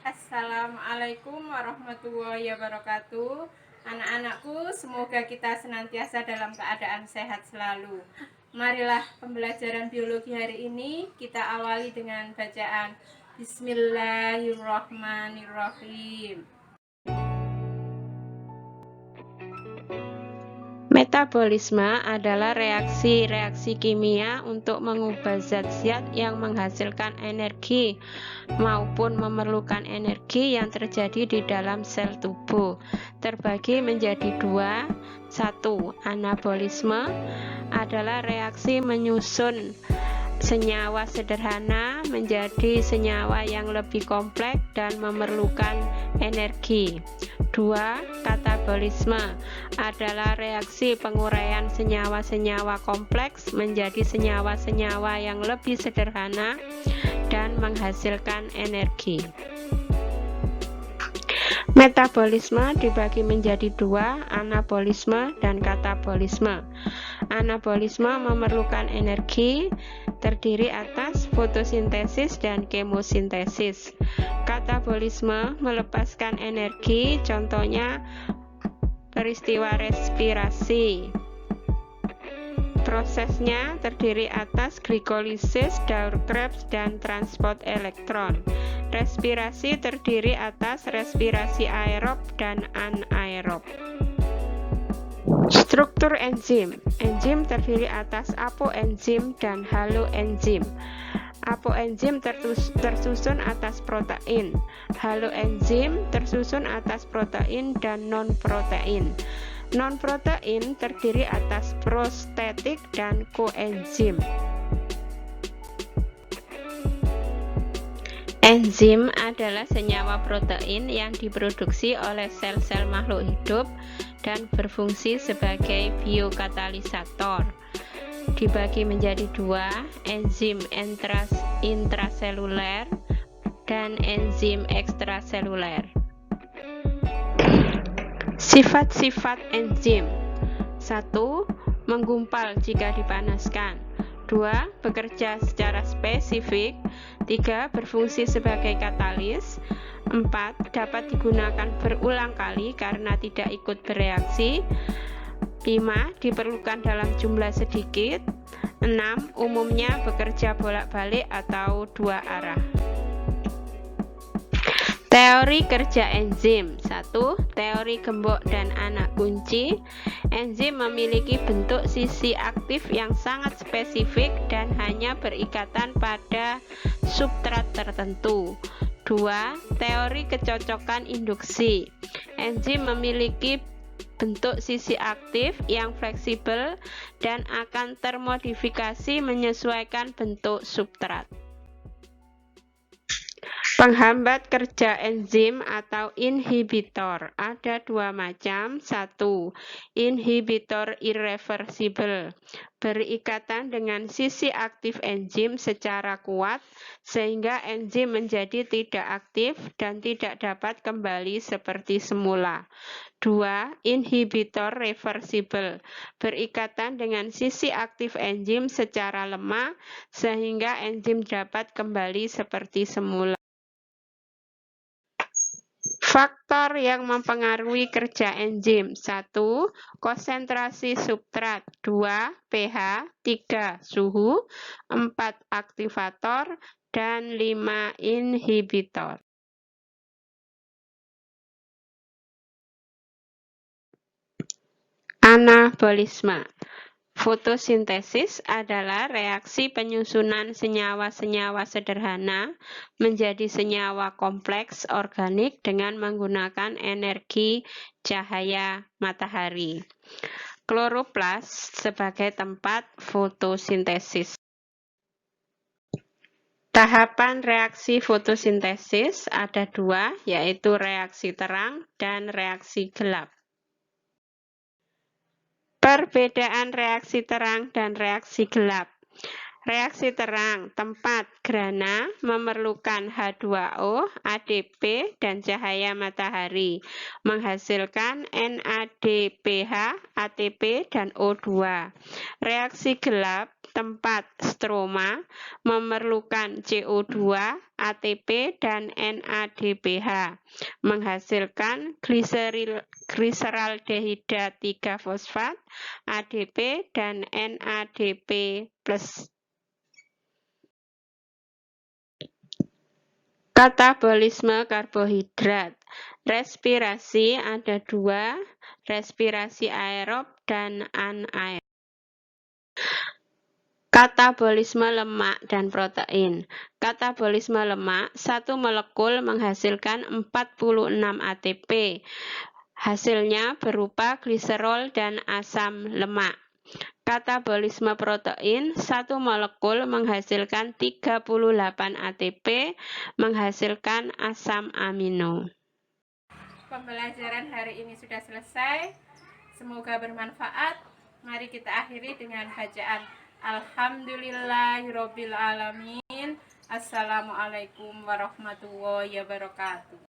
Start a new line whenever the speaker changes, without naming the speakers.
Assalamualaikum warahmatullahi wabarakatuh. Anak-anakku, semoga kita senantiasa dalam keadaan sehat selalu. Marilah pembelajaran biologi hari ini kita awali dengan bacaan Bismillahirrahmanirrahim. Metabolisme adalah reaksi-reaksi kimia untuk mengubah zat-zat yang menghasilkan energi maupun memerlukan energi yang terjadi di dalam sel tubuh. Terbagi menjadi dua. Satu, anabolisme adalah reaksi menyusun senyawa sederhana menjadi senyawa yang lebih kompleks dan memerlukan energi. 2. Katabolisme adalah reaksi penguraian senyawa-senyawa kompleks menjadi senyawa-senyawa yang lebih sederhana dan menghasilkan energi. Metabolisme dibagi menjadi dua, anabolisme dan katabolisme. Anabolisme memerlukan energi, terdiri atas fotosintesis dan kemosintesis. Katabolisme melepaskan energi, contohnya peristiwa respirasi. Prosesnya terdiri atas glikolisis, Daur-Krebs, dan transport elektron. Respirasi terdiri atas respirasi aerob dan anaerob. Struktur enzim. Enzim terdiri atas apoenzim dan haloenzim. Apoenzim tersusun atas protein. Haloenzim tersusun atas protein dan non-protein. Non-protein terdiri atas prostetik dan koenzim. Enzim adalah senyawa protein yang diproduksi oleh sel-sel makhluk hidup dan berfungsi sebagai biokatalisator. Dibagi menjadi dua, enzim intraseluler dan enzim ekstraseluler. Sifat-sifat enzim. 1. Menggumpal jika dipanaskan. 2. Bekerja secara spesifik. 3. Berfungsi sebagai katalis. 4. Dapat digunakan berulang kali karena tidak ikut bereaksi. 5. Diperlukan dalam jumlah sedikit. 6. Umumnya bekerja bolak-balik atau dua arah. Teori kerja enzim. 1. Teori gembok dan anak kunci. Enzim memiliki bentuk sisi aktif yang sangat spesifik dan hanya berikatan pada substrat tertentu. 2. Teori kecocokan induksi. Enzim memiliki bentuk sisi aktif yang fleksibel dan akan termodifikasi menyesuaikan bentuk substrat. Penghambat kerja enzim atau inhibitor ada dua macam. 1. Inhibitor irreversibel, berikatan dengan sisi aktif enzim secara kuat sehingga enzim menjadi tidak aktif dan tidak dapat kembali seperti semula. 2. Inhibitor reversibel, berikatan dengan sisi aktif enzim secara lemah sehingga enzim dapat kembali seperti semula. Faktor yang mempengaruhi kerja enzim. 1. Konsentrasi substrat. 2. pH. 3. Suhu. 4. Aktivator. Dan 5. Inhibitor. Anabolisme. Fotosintesis adalah reaksi penyusunan senyawa-senyawa sederhana menjadi senyawa kompleks organik dengan menggunakan energi cahaya matahari. Kloroplas sebagai tempat fotosintesis. Tahapan reaksi fotosintesis ada dua, yaitu reaksi terang dan reaksi gelap. Perbedaan reaksi terang dan reaksi gelap.
Reaksi terang tempat grana memerlukan H2O, ADP, dan cahaya matahari, menghasilkan NADPH, ATP, dan O2. Reaksi gelap tempat stroma memerlukan CO2, ATP, dan NADPH, menghasilkan gliseraldehida 3 fosfat, ADP, dan NADP+. Katabolisme karbohidrat. Respirasi ada dua, respirasi aerob dan anaerob. Katabolisme lemak dan protein. Katabolisme lemak, satu molekul menghasilkan 46 ATP. Hasilnya berupa gliserol dan asam lemak. Katabolisme protein, satu molekul menghasilkan 38 ATP, menghasilkan asam amino.
Pembelajaran hari ini sudah selesai. Semoga bermanfaat. Mari kita akhiri dengan bacaan Alhamdulillahirobbilalamin. Assalamualaikum warahmatullahi wabarakatuh.